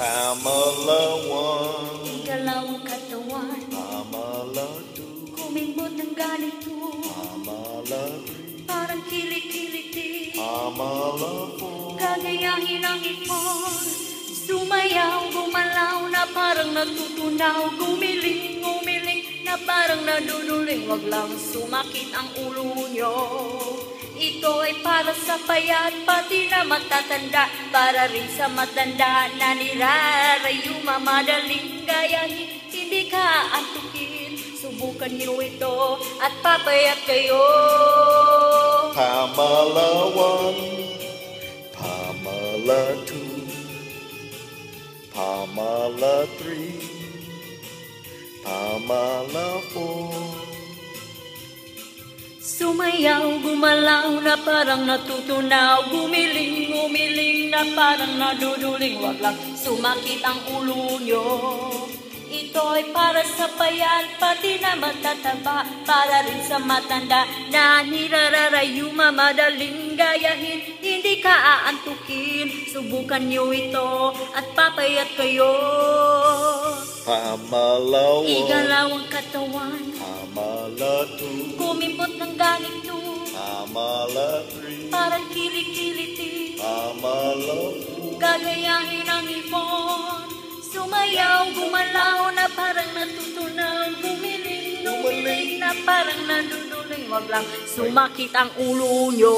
Pamela 1, Igalaw ang katawan, Pamela 2, kumimbot ng ganito, Pamela 3, parang kilik-kilik Pamela 4, gagayahin ang ipon. Sumayaw, gumalaw na parang natutunaw, gumiling na parang naduduling. Wag lang sumakit ang ulo nyo. Ito ay para sa payat, pati na matatanda, para rin sa matanda na nirarayo, madaling gayahin, hindi ka antukin. Subukan nyo ito at papayat kayo. Pamela 1, Pamela 2, Pamela 3, Pamela 4. Sumayaw, gumalaw na parang natutunaw, gumiling na parang naduduling. Wag lang sumakit ang ulo nyo. Ito ay para sa payat, pati na matataba, para rin sa matanda na nirararayo, madaling gayahin, hindi ka aantukin. Subukan nyo ito at papayat kayo. Pamela 1, Igalaw ang katawan, Pamela 2, kumimbot ng ganito, Pamela 3, parang kilik-kiliti, Pamela 4, gagayahin ang ibon. Sumayaw, gumalaw na parang natutunaw, gumiling na parang naduduling. Wag lang sumakit ang ulo nyo.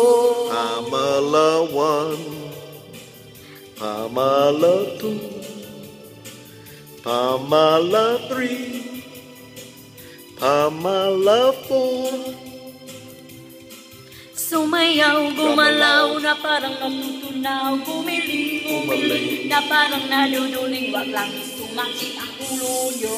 Pamela 1, Pamela 2, Pamela 3, Pamela 4. Sumayaw, gumalaw na parang natutunaw, gumiling na parang naduduling. Wag lang sumakit ang ulo nyo.